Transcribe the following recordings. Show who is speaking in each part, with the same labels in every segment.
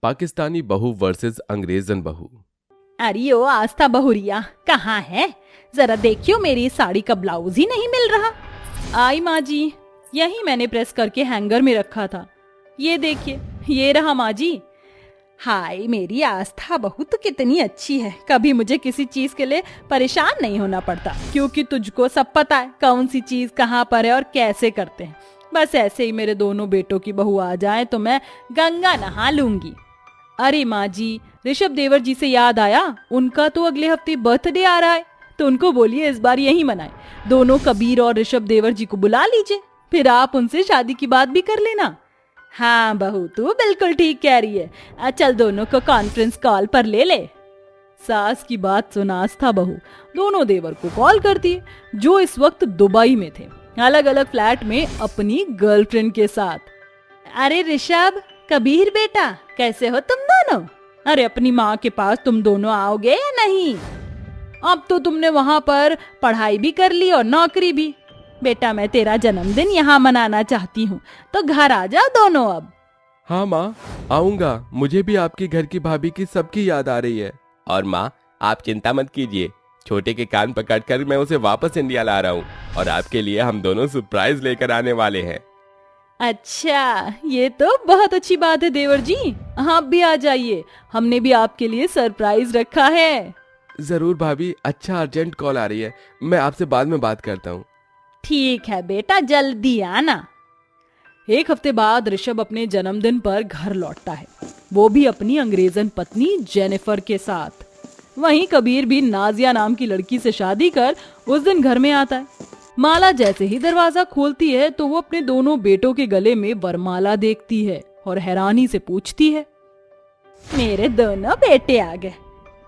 Speaker 1: पाकिस्तानी बहू वर्सेस अंग्रेजन बहू।
Speaker 2: अरे ओ आस्था बहुरिया कहाँ है? जरा देखियो, मेरी साड़ी का ब्लाउज ही नहीं मिल रहा। आई माँ जी, यही मैंने प्रेस करके हैंगर में रखा था। ये देखिए, ये रहा माँ जी। हाय, मेरी आस्था बहू तो कितनी अच्छी है। कभी मुझे किसी चीज के लिए परेशान नहीं होना पड़ता, क्योंकि तुझको सब पता है कौन सी चीज कहाँ पर है और कैसे करते हैं। बस ऐसे ही मेरे दोनों बेटों की बहू आ जाए तो मैं गंगा नहा लूंगी। अरे माँ जी, ऋषभ देवर जी से याद आया, उनका तो अगले हफ्ते बर्थडे आ रहा है, तो उनको बोलिए इस बार यही मनाए। दोनों कबीर और ऋषभ देवर जी को बुला लीजिए, फिर आप उनसे शादी की बात भी कर लेना। हाँ बहू, तू बिल्कुल ठीक कह रही है। चल दोनों को कॉन्फ्रेंस कॉल पर ले ले। सास की बात सुन आस्था बहू दोनों देवर को कॉल करती है, जो इस वक्त दुबई में थे, अलग अलग फ्लैट में अपनी गर्लफ्रेंड के साथ। अरे ऋषभ, कबीर बेटा, कैसे हो तुम दोनों? अरे अपनी माँ के पास तुम दोनों आओगे या नहीं? अब तो तुमने वहाँ पर पढ़ाई भी कर ली और नौकरी भी। बेटा, मैं तेरा जन्मदिन यहाँ मनाना चाहती हूँ, तो घर आ जाओ दोनों अब।
Speaker 1: हाँ माँ, आऊंगा। मुझे भी आपके घर की भाभी की सबकी याद आ रही है।
Speaker 3: और माँ, आप चिंता मत कीजिए, छोटे के कान पकड़कर मैं उसे वापस इंडिया ला रहा हूँ और आपके लिए हम दोनों सरप्राइज लेकर आने वाले हैं।
Speaker 2: अच्छा, ये तो बहुत अच्छी बात है देवर जी, आप भी आ जाइए, हमने भी आपके लिए सरप्राइज रखा है।
Speaker 1: जरूर भाभी, अच्छा अर्जेंट कॉल आ रही है, मैं आपसे बाद में बात करता हूँ।
Speaker 2: ठीक है बेटा, जल्दी आना। एक हफ्ते बाद ऋषभ अपने जन्मदिन पर घर लौटता है, वो भी अपनी अंग्रेजन पत्नी जेनिफर के साथ। वहीं कबीर भी नाजिया नाम की लड़की से शादी कर उस दिन घर में आता है। माला जैसे ही दरवाजा खोलती है तो वो अपने दोनों बेटों के गले में वरमाला देखती है और हैरानी से पूछती है, मेरे दोनों बेटे आ गए,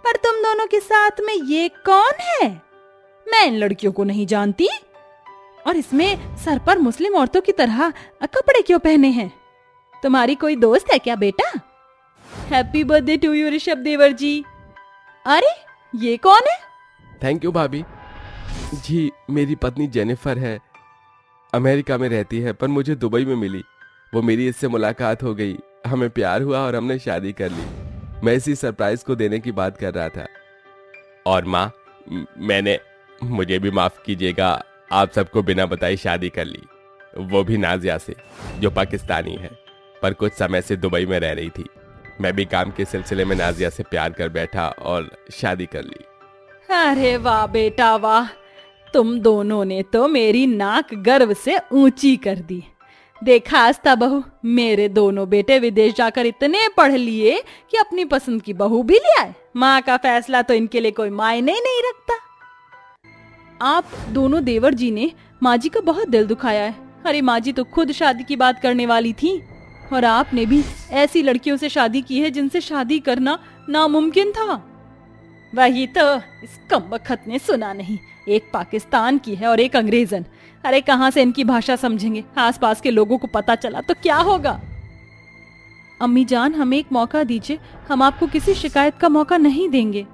Speaker 2: पर तुम दोनों के साथ में ये कौन है? मैं इन लड़कियों को नहीं जानती, और इसमें सर पर मुस्लिम औरतों की तरह कपड़े क्यों पहने हैं? तुम्हारी कोई दोस्त है क्या बेटा? Happy birthday to you Rishabh देवर जी। अरे ये कौन है?
Speaker 1: थैंक यू भाभी जी, मेरी पत्नी जेनिफर है, अमेरिका में रहती है, पर मुझे दुबई में मिली। वो मेरी इससे मुलाकात हो गई, हमें प्यार हुआ और हमने शादी कर ली। मैं इसी सरप्राइज को देने की बात कर रहा था।
Speaker 3: और माँ, मुझे भी माफ कीजिएगा, आप सबको बिना बताए शादी कर ली, वो भी नाजिया से, जो पाकिस्तानी है पर कुछ समय से दुबई में रह रही थी। मैं भी काम के सिलसिले में नाजिया से प्यार कर बैठा और शादी कर ली।
Speaker 2: अरे वाह बेटा वाह, तुम दोनों ने तो मेरी नाक गर्व से ऊंची कर दी। देखा आस्था बहू, मेरे दोनों बेटे विदेश जाकर इतने पढ़ लिए कि अपनी पसंद की बहू भी ले आए। माँ का फैसला तो इनके लिए कोई मायने ही नहीं रखता। आप दोनों देवर जी ने माँ जी का बहुत दिल दुखाया है। अरे माँ जी तो खुद शादी की बात करने वाली थी, और आपने भी ऐसी लड़कियों से शादी की है जिनसे शादी करना नामुमकिन था। वही तो इस कमबख्त ने सुना नहीं, एक पाकिस्तान की है और एक अंग्रेजन। अरे कहाँ से इनकी भाषा समझेंगे? आसपास के लोगों को पता चला तो क्या होगा? अम्मी जान, हमें एक मौका दीजिए, हम आपको किसी शिकायत का मौका नहीं देंगे।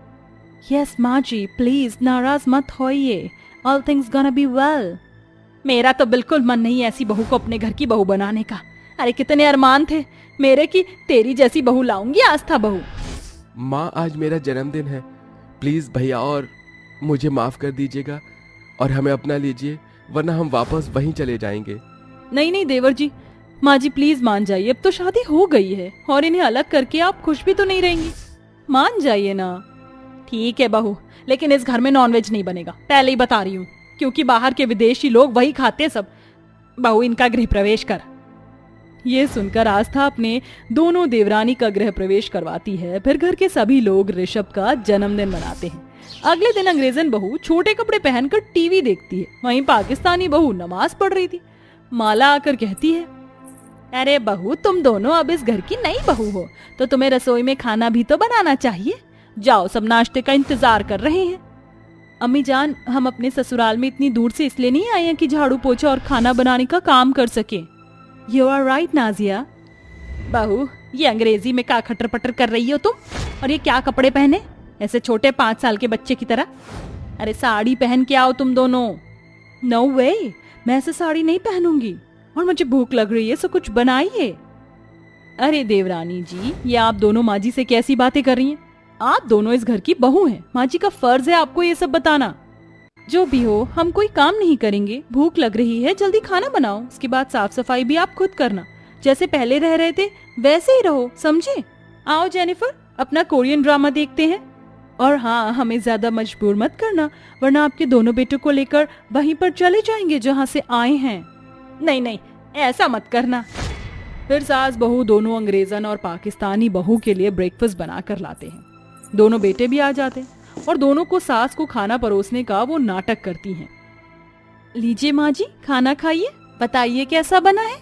Speaker 2: यस माँ जी, प्लीज नाराज मत होइए, all things gonna be well. मेरा तो बिल्कुल मन नहीं ऐसी बहू को अपने घर की बहू बनाने का। अरे कितने अरमान थे मेरे कि तेरी जैसी बहू लाऊंगी आस्था बहू।
Speaker 1: माँ, आज मेरा जन्मदिन है, प्लीज भैया और मुझे माफ कर दीजिएगा और हमें अपना लीजिए, वरना हम वापस वहीं चले जाएंगे।
Speaker 2: नहीं नहीं देवर जी, माँ जी प्लीज मान जाइए, अब तो शादी हो गई है और इन्हें अलग करके आप खुश भी तो नहीं रहेंगी। मान जाइए ना। ठीक है बहू, लेकिन इस घर में नॉनवेज नहीं बनेगा, पहले ही बता रही हूँ, क्योंकि बाहर के विदेशी लोग वही खाते सब। बहू, इनका गृह प्रवेश कर। ये सुनकर आस्था अपने दोनों देवरानी का गृह प्रवेश करवाती है। फिर घर के सभी लोग ऋषभ का जन्मदिन मनाते हैं। अगले दिन अंग्रेजन बहू छोटे कपड़े पहनकर टीवी देखती है, वहीं पाकिस्तानी बहू नमाज पढ़ रही थी। माला आकर कहती है, अरे बहू, तुम दोनों अब इस घर की नई बहू हो, तो तुम्हें रसोई में खाना भी तो बनाना चाहिए। जाओ, सब नाश्ते का इंतजार कर रहे हैं। अम्मी जान, हम अपने ससुराल में इतनी दूर से इसलिए नहीं आए हैं कि झाड़ू पोछा और खाना बनाने का काम कर सके। You are right Nazia. बहू, ये अंग्रेजी में क्या खटर पटर कर रही हो तुम? और ये क्या कपड़े पहने, ऐसे छोटे 5 साल के बच्चे की तरह? अरे साड़ी पहन के आओ तुम दोनों। नो वे, मैं ऐसे साड़ी नहीं पहनूंगी, और मुझे भूख लग रही है, सो कुछ बनाइए। अरे देवरानी जी, ये आप दोनों माँ जी से कैसी बातें कर रही हैं? आप दोनों इस घर की बहू हैं। माँ जी का फर्ज है आपको ये सब बताना। जो भी हो, हम कोई काम नहीं करेंगे। भूख लग रही है, जल्दी खाना बनाओ। उसके बाद साफ सफाई भी आप खुद करना। जैसे पहले रह रहे थे वैसे ही रहो, समझे? आओ जेनिफर, अपना कोरियन ड्रामा देखते हैं। और हाँ, हमें ज्यादा मजबूर मत करना, वरना आपके दोनों बेटों को लेकर वहीं पर चले जाएंगे जहाँ से आए हैं। नहीं नहीं, ऐसा मत करना। फिर सास बहू दोनों अंग्रेजन और पाकिस्तानी बहू के लिए ब्रेकफास्ट बना कर लाते हैं। दोनों बेटे भी आ जाते हैं और दोनों को सास को खाना परोसने का वो नाटक करती हैं। लीजिए माँ जी, खाना खाइए, बताइए कैसा बना है।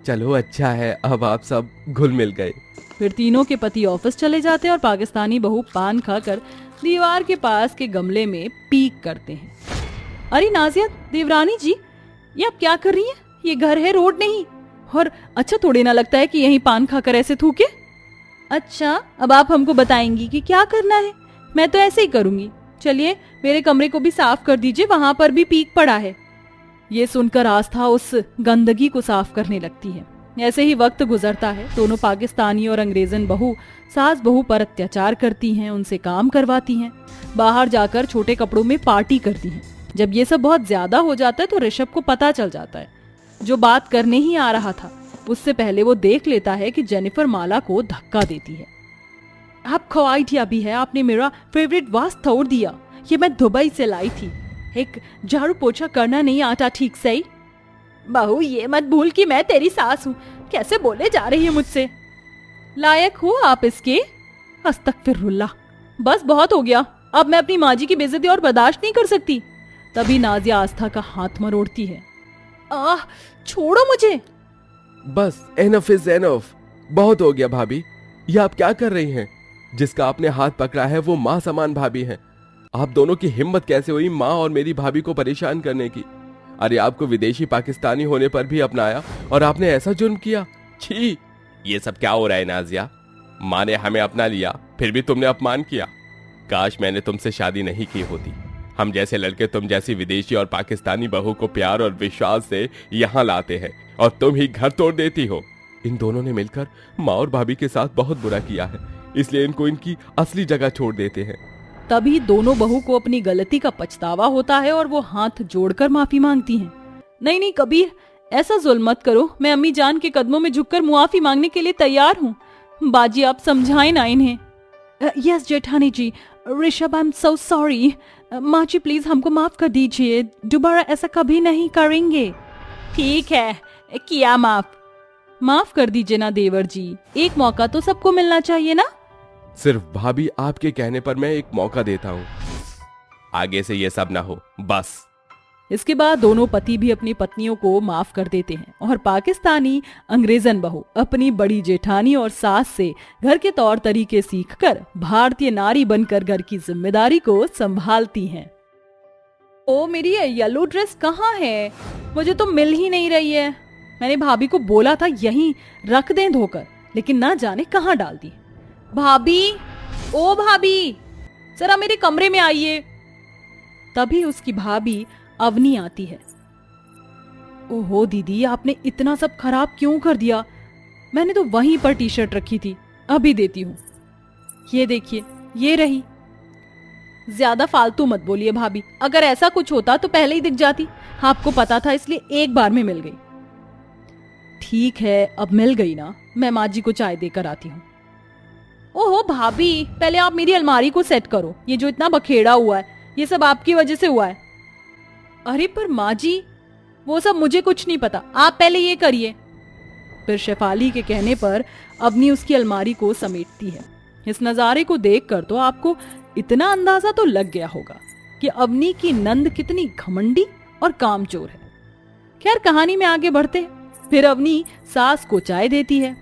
Speaker 1: चलो अच्छा है, अब आप सब घुल मिल गए।
Speaker 2: फिर तीनों के पति ऑफिस चले जाते हैं और पाकिस्तानी बहू पान खाकर दीवार के पास के गमले में पीक करते हैं। अरे नाजिया, देवरानी जी, ये आप क्या कर रही हैं? ये घर है, रोड नहीं। और अच्छा थोड़ी ना लगता है कि यहीं पान खाकर ऐसे थूके। अच्छा, अब आप हमको बताएंगी कि क्या करना है? मैं तो ऐसे ही करूंगी। चलिए, मेरे कमरे को भी साफ कर दीजिए, वहां पर भी पीक पड़ा है। ये सुनकर आस्था उस गंदगी को साफ करने लगती है। ऐसे ही वक्त गुजरता है। दोनों पाकिस्तानी और अंग्रेजन बहू सास बहू पर अत्याचार करती हैं, उनसे काम करवाती हैं, बाहर जाकर छोटे कपड़ों में पार्टी करती हैं। जब ये सब बहुत ज्यादा हो जाता है तो ऋषभ को पता चल जाता है। जो बात करने ही आ रहा था, उससे पहले वो देख लेता है कि जेनिफर माला को धक्का देती है। आपको आइडिया भी है, आपने मेरा फेवरेट वास तोड़ दिया। ये मैं दुबई से लाई थी। एक झाड़ू पोछा करना नहीं आता ठीक से ही। बहू, ये मत भूल कि मैं तेरी सास हूँ। कैसे बोले जा रही है मुझसे? लायक हो आप इसके? अस्तगफिरुल्लाह। बस बहुत हो गया, अब मैं अपनी माँ जी की बेइज्जती और बर्दाश्त नहीं कर सकती। तभी नाजिया आस्था का हाथ मरोड़ती है। आह, छोड़ो मुझे।
Speaker 1: बस एनफ इज एनफ, बहुत हो गया भाभी। ये आप क्या कर रही हैं? जिसका आपने हाथ पकड़ा है वो माँ समान भाभी हैं। आप दोनों की हिम्मत कैसे हुई माँ और मेरी भाभी को परेशान करने की? अरे आपको विदेशी पाकिस्तानी होने पर भी अपनाया और आपने ऐसा जुर्म किया। छी!
Speaker 3: ये सब क्या हो रहा है नाजिया? माँ ने हमें अपना लिया, फिर भी तुमने अपमान किया। काश मैंने तुमसे शादी नहीं की होती। हम जैसे लड़के तुम जैसी विदेशी और पाकिस्तानी बहू को प्यार और विश्वास से यहाँ लाते हैं और तुम ही घर तोड़ देती हो। इन दोनों ने मिलकर माँ और भाभी के साथ बहुत बुरा किया है, इसलिए इनको इनकी असली जगह छोड़ देते हैं।
Speaker 2: तभी दोनों बहू को अपनी गलती का पछतावा होता है और वो हाथ जोड़कर माफी मांगती हैं। नहीं नहीं कबीर, ऐसा जुल्म मत करो। मैं अम्मी जान के कदमों में झुककर मुआफी मांगने के लिए तैयार हूँ। बाजी, आप समझाएं ना इन्हें। यस जेठानी जी, Rishabh, I am so sorry. माँ जी प्लीज हमको माफ कर दीजिए, दोबारा ऐसा कभी नहीं करेंगे। ठीक है, किया माफ। माफ कर दीजिए ना देवर जी, एक मौका तो सबको मिलना चाहिए ना।
Speaker 1: सिर्फ भाभी आपके कहने पर मैं एक मौका देता हूँ।
Speaker 3: आगे से ये सब ना हो, बस।
Speaker 2: इसके बाद दोनों पति भी अपनी पत्नियों को माफ कर देते हैं और पाकिस्तानी अंग्रेजन बहू अपनी बड़ी जेठानी और सास से घर के तौर तरीके सीखकर भारतीय नारी बनकर घर की जिम्मेदारी को संभालती हैं। ओ, मेरी येलो ड्रेस कहाँ है? मुझे तो मिल ही नहीं रही है। मैंने भाभी को बोला था यहीं रख दें धोकर, लेकिन ना जाने कहाँ डाल दी। भाभी, ओ भाभी, जरा मेरे कमरे में आइए। तभी उसकी भाभी अवनी आती है। ओहो दीदी, आपने इतना सब खराब क्यों कर दिया? मैंने तो वहीं पर टी शर्ट रखी थी, अभी देती हूँ। ये देखिए, ये रही। ज्यादा फालतू मत बोलिए भाभी, अगर ऐसा कुछ होता तो पहले ही दिख जाती। आपको पता था इसलिए एक बार में मिल गई। ठीक है, अब मिल गई ना, मैं माँ जी को चाय देकर आती हूँ। ओहो भाभी, पहले आप मेरी अलमारी को सेट करो। ये जो इतना बखेड़ा हुआ है, ये सब आपकी वजह से हुआ है। अरे पर माँ जी, वो सब मुझे कुछ नहीं पता, आप पहले ये करिए। फिर शेफाली के कहने पर अवनी उसकी अलमारी को समेटती है। इस नजारे को देखकर तो आपको इतना अंदाजा तो लग गया होगा कि अवनी की नंद कितनी घमंडी और कामचोर है। खैर, कहानी में आगे बढ़ते हैं। फिर अवनी सास को चाय देती है।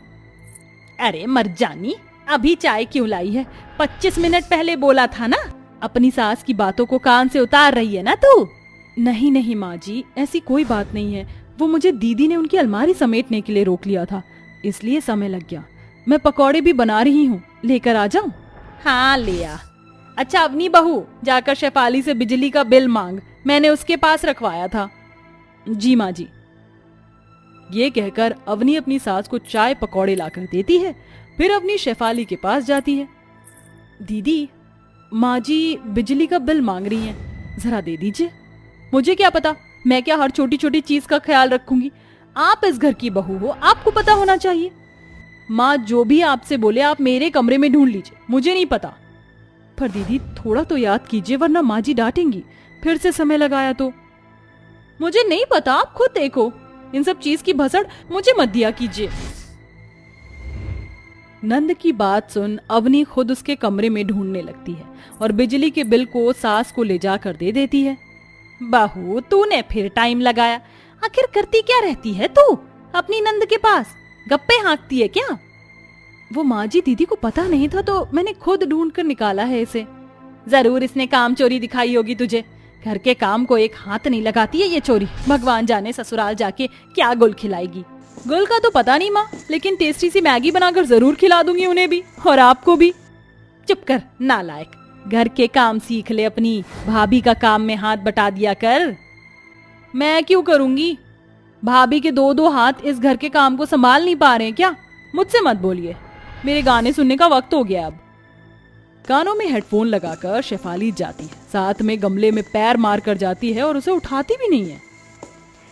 Speaker 2: अरे मरजानी, अभी चाय क्यों लाई है? 25 मिनट पहले बोला था ना। अपनी सास की बातों को कान से उतार रही है ना तू? नहीं नहीं माँ जी, ऐसी कोई बात नहीं है। वो मुझे दीदी ने उनकी अलमारी समेटने के लिए रोक लिया था, इसलिए समय लग गया। मैं पकौड़े भी बना रही हूँ, लेकर आ जाऊं? हाँ ले आ। अच्छा अवनी बहू, जाकर शेफाली से बिजली का बिल मांग, मैंने उसके पास रखवाया था। जी माँ जी। ये कहकर अवनी अपनी सास को चाय पकौड़े लाकर देती है। फिर अवनी शेफाली के पास जाती है। दीदी, माँ जी बिजली का बिल मांग रही हैं, जरा दे दीजिए। मुझे क्या पता, मैं क्या हर छोटी छोटी चीज का ख्याल रखूंगी? आप इस घर की बहू हो, आपको पता होना चाहिए। माँ जो भी आपसे बोले आप मेरे कमरे में ढूंढ लीजिए, मुझे नहीं पता। पर दीदी थोड़ा तो याद कीजिए, वरना माँ जी डांटेंगी। फिर से समय लगाया तो। मुझे नहीं पता, आप खुद देखो। इन सब चीज की भसड़ मुझे मत दिया कीजिए। नंद की बात सुन अवनी खुद उसके कमरे में ढूंढने लगती है और बिजली के बिल को सास को ले जाकर दे देती है। बहू, तूने फिर टाइम लगाया। आखिर करती क्या रहती है तू अपनी नंद के पास? गप्पे हाँकती है क्या? वो माँ जी दीदी को पता नहीं था तो मैंने खुद ढूंढ कर निकाला है इसे। जरूर इसने काम चोरी दिखाई होगी तुझे। घर के काम को एक हाथ नहीं लगाती है ये चोरी। भगवान जाने ससुराल जाके क्या गुल खिलाएगी। गुल का तो पता नहीं माँ, लेकिन टेस्टी सी मैगी बनाकर जरूर खिला दूंगी उन्हें भी और आपको भी। चुप कर नालायक, घर के काम सीख ले अपनी। भाभी का काम में हाथ बटा दिया कर। मैं क्यों करूंगी? भाभी के दो दो हाथ इस घर के काम को संभाल नहीं पा रहे हैं क्या? मुझसे मत बोलिए, मेरे गाने सुनने का वक्त हो गया। अब कानों में हेडफोन लगाकर शेफाली जाती है, साथ में गमले में पैर मार कर जाती है और उसे उठाती भी नहीं है।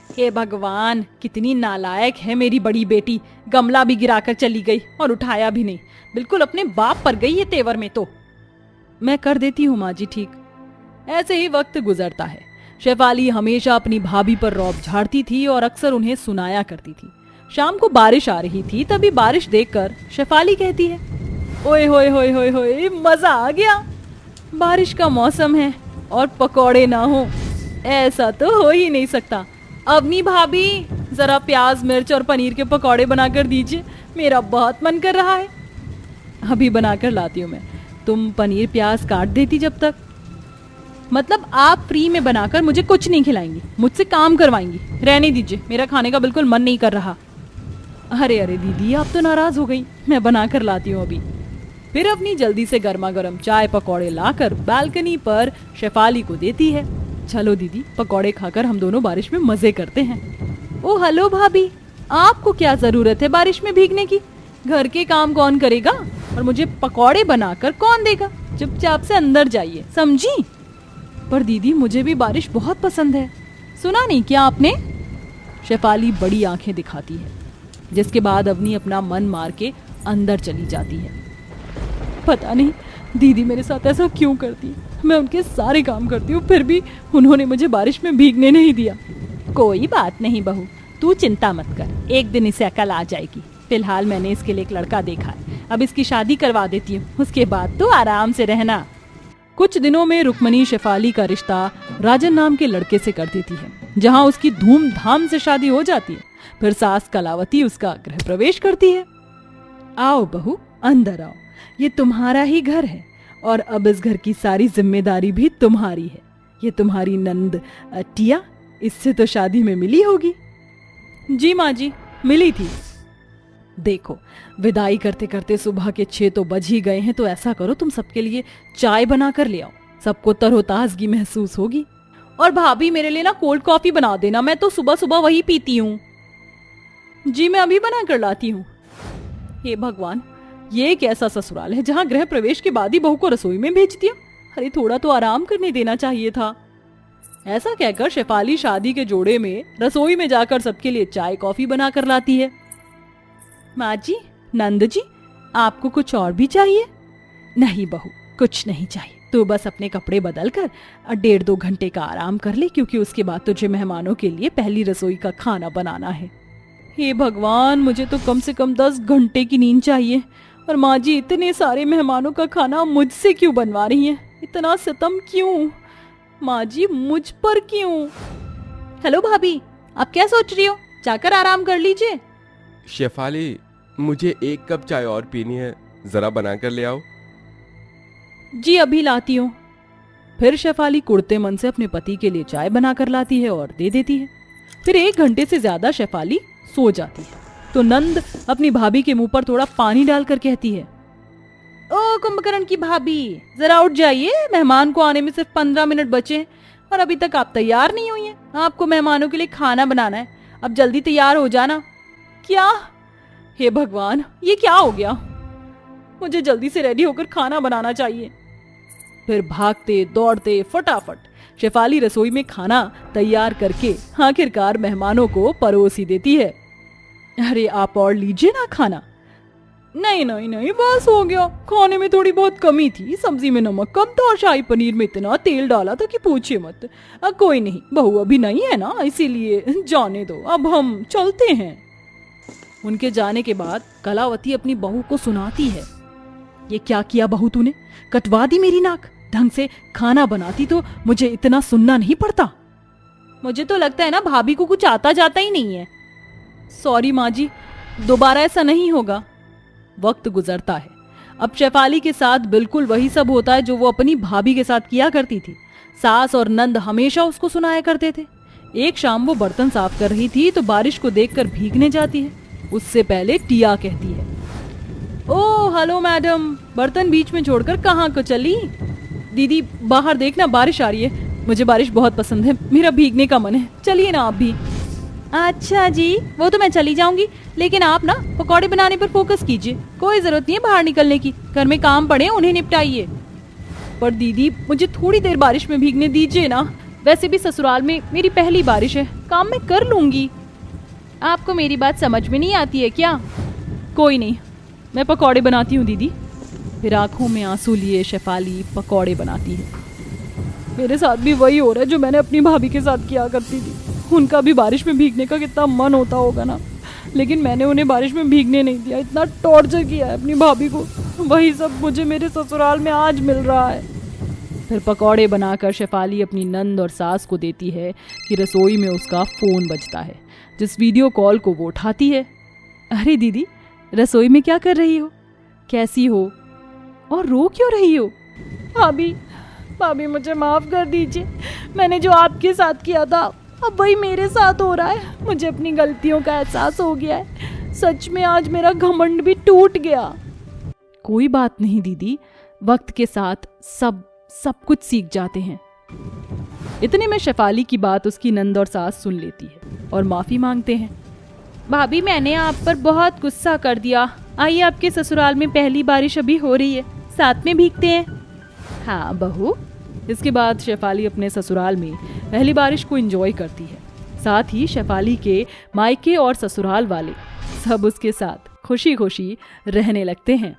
Speaker 2: हे भगवान, कितनी नालायक है मेरी बड़ी बेटी। गमला भी गिराकर चली गई और उठाया भी नहीं। बिल्कुल अपने बाप पर गई है तेवर में तो। मैं कर देती हूँ माँ जी, ठीक। ऐसे ही वक्त गुजरता है। शेफाली हमेशा अपनी भाभी पर रौब झाड़ती थी और अक्सर उन्हें सुनाया करती थी। शाम को बारिश आ रही थी, तभी बारिश देखकर शेफाली कहती है, ओए होए होए होए होए, मजा आ गया। बारिश का मौसम है और पकौड़े ना हो, ऐसा तो हो ही नहीं सकता। अवनी भाभी, जरा प्याज मिर्च और पनीर के पकौड़े बनाकर दीजिए, मेरा बहुत मन कर रहा है। अभी बनाकर लाती हूँ मैं, तुम पनीर प्याज काट देती जब तक। मतलब आप फ्री में बनाकर मुझे कुछ नहीं खिलाएंगी, मुझसे काम करवाएंगी? रहने दीजिए, मेरा खाने का बिल्कुल मन नहीं कर रहा। अरे अरे दीदी, आप तो नाराज हो गई। मैं बनाकर लाती हूँ अभी। फिर अपनी जल्दी से गर्मा गर्म चाय पकौड़े लाकर बालकनी पर शेफाली को देती है। चलो दीदी, पकौड़े खाकर हम दोनों बारिश में मजे करते हैं। ओ हेलो भाभी, आपको क्या जरूरत है बारिश में भीगने की? घर के काम कौन करेगा और मुझे पकौड़े बनाकर कौन देगा? चुपचाप से अंदर जाइए, समझी? पर दीदी, मुझे भी बारिश बहुत पसंद है। सुना नहीं क्या आपने? शेफाली बड़ी आंखें दिखाती है, जिसके बाद अवनी अपना मन मार के अंदर चली जाती है। पता नहीं दीदी मेरे साथ ऐसा क्यों करती है। मैं उनके सारे काम करती हूँ, फिर भी उन्होंने मुझे बारिश में भीगने नहीं दिया। कोई बात नहीं बहू, तू चिंता मत कर, एक दिन इसे अकल आ जाएगी। फिलहाल मैंने इसके लिए एक लड़का देखा है, अब इसकी शादी करवा देती हूँ, उसके बाद तो आराम से रहना। कुछ दिनों में रुक्मणी शेफाली का रिश्ता राजन नाम के लड़के से कर देती है, जहाँ उसकी धूमधाम से शादी हो जाती है। फिर सास कलावती उसका गृह प्रवेश करती है। आओ बहू, अंदर आओ, ये तुम्हारा ही घर है और अब इस घर की सारी जिम्मेदारी भी तुम्हारी है। ये तुम्हारी नंद टिया, इससे तो शादी में मिली होगी। जी माँ जी, मिली थी। देखो, विदाई करते करते सुबह के 6 तो बज ही गए हैं, तो ऐसा करो तुम सबके लिए चाय बना कर ले आओ, सबको तरोताजगी महसूस होगी। और भाभी मेरे लिए ना कोल्ड कॉफी बना देना, मैं तो सुबह सुबह वही पीती हूँ। जी मैं अभी बना कर लाती हूँ। हे भगवान, ये एक ऐसा ससुराल है जहाँ गृह प्रवेश के बाद ही बहू को रसोई में भेज दिया। अरे थोड़ा तो आराम करने देना चाहिए था। ऐसा कहकर शेफाली शादी के जोड़े में रसोई में जाकर सबके लिए चाय कॉफी बना कर लाती है। माँ जी, नंद जी, आपको कुछ और भी चाहिए? नहीं बहू, कुछ नहीं चाहिए, तू बस अपने कपड़े बदल कर 1.5-2 घंटे का आराम कर ले, क्योंकि उसके बाद तुझे मेहमानों के लिए पहली रसोई का खाना बनाना है। हे भगवान, मुझे तो कम से कम 10 घंटे की नींद चाहिए। और माँ जी, इतने सारे मेहमानों का खाना मुझसे क्यों बनवा रही हैं? इतना सितम क्यों? माँ जी, मुझ पर क्यों? हेलो भाभी, आप क्या सोच रही हो? जाकर आराम कर लीजिए।
Speaker 1: शेफाली, मुझे 1 कप चाय और पीनी है, जरा बनाकर ले आओ।
Speaker 2: जी अभी लाती हूँ। फिर शेफाली कुड़ते मन से अपने पति के लिए चाय बनाकर लाती है और दे देती है। फिर 1 घंटे से ज्यादा शेफाली सो जाती है, तो नंद अपनी भाभी के मुंह पर थोड़ा पानी डालकर कहती है, ओ कुंभकर्ण की भाभी, जरा उठ जाइए, मेहमान को आने में सिर्फ 15 मिनट बचे हैं और अभी तक आप तैयार नहीं हुई हैं। आपको मेहमानों के लिए खाना बनाना है। अब जल्दी तैयार हो जाना। क्या? हे भगवान, ये क्या हो गया? मुझे जल्दी से रेडी होकर खाना बनाना चाहिए। फिर भागते दौड़ते फटाफट शेफाली रसोई में खाना तैयार करके आखिरकार मेहमानों को परोस ही देती है। अरे आप और लीजिए ना खाना। नहीं नहीं नहीं, बस हो गया। खाने में थोड़ी बहुत कमी थी, सब्जी में नमक कम था और शाही पनीर में इतना तेल डाला था कि पूछिए मत। कोई नहीं, बहू अभी नहीं है ना, इसीलिए जाने दो, अब हम चलते हैं। उनके जाने के बाद कलावती अपनी बहू को सुनाती है, ये क्या किया बहू तूने? कटवा दी मेरी नाक। ढंग से खाना बनाती तो मुझे इतना सुनना नहीं पड़ता। मुझे तो लगता है ना भाभी को कुछ आता जाता ही नहीं है। सॉरी माँ जी, दोबारा ऐसा नहीं होगा। वक्त गुजरता है। अब शेफाली के साथ बिल्कुल वही सब होता है जो वो अपनी भाभी के साथ किया करती थी। सास और नंद हमेशा उसको सुनाया करते थे। एक शाम वो बर्तन साफ कर रही थी तो बारिश को देखकर भीगने जाती है। उससे पहले टिया कहती है, ओह हेलो मैडम, बर्तन बीच में छोड़कर कहाँ को चली? दीदी बाहर देखना, बारिश आ रही है। मुझे बारिश बहुत पसंद है, मेरा भीगने का मन है, चलिए ना आप भी। अच्छा जी, वो तो मैं चली जाऊंगी, लेकिन आप ना पकौड़े बनाने पर फोकस कीजिए। कोई जरूरत नहीं है बाहर निकलने की, घर में काम पड़े उन्हें निपटाइए। पर दीदी मुझे थोड़ी देर बारिश में भीगने दीजिए ना, वैसे भी ससुराल में मेरी पहली बारिश है, काम मैं कर लूंगी। आपको मेरी बात समझ में नहीं आती है क्या? कोई नहीं, मैं पकौड़े बनाती हूँ दीदी। फिर आंखों में आंसू लिए शेफाली पकौड़े बनाती है। मेरे साथ भी वही हो रहा है जो मैंने अपनी भाभी के साथ किया करती थी। उनका भी बारिश में भीगने का कितना मन होता होगा ना, लेकिन मैंने उन्हें बारिश में भीगने नहीं दिया। इतना टॉर्चर किया है अपनी भाभी को, वही सब मुझे मेरे ससुराल में आज मिल रहा है। फिर पकौड़े बनाकर शेफाली अपनी नंद और सास को देती है कि रसोई में उसका फोन बजता है, जिस वीडियो कॉल को वो उठाती है। अरे दीदी, रसोई में क्या कर रही हो? कैसी हो? और रो क्यों रही हो? भाभी मुझे माफ कर दीजिए, मैंने जो आपके साथ किया था अब वही मेरे साथ हो रहा है। मुझे अपनी गलतियों का एहसास हो गया है। सच में आज मेरा घमंड भी टूट गया। कोई बात नहीं दीदी, वक्त के साथ सब कुछ सीख जाते हैं। इतने में शेफाली की बात उसकी नंद और सास सुन लेती है और माफी मांगते हैं। भाभी मैंने आप पर बहुत गुस्सा कर दिया। आइए, आपके ससुराल में पहली बारिश अभी हो रही है, साथ में भीगते हैं। हाँ बहू। इसके बाद शेफाली अपने ससुराल में पहली बारिश को एंजॉय करती है। साथ ही शेफाली के मायके और ससुराल वाले सब उसके साथ खुशी खुशी रहने लगते हैं।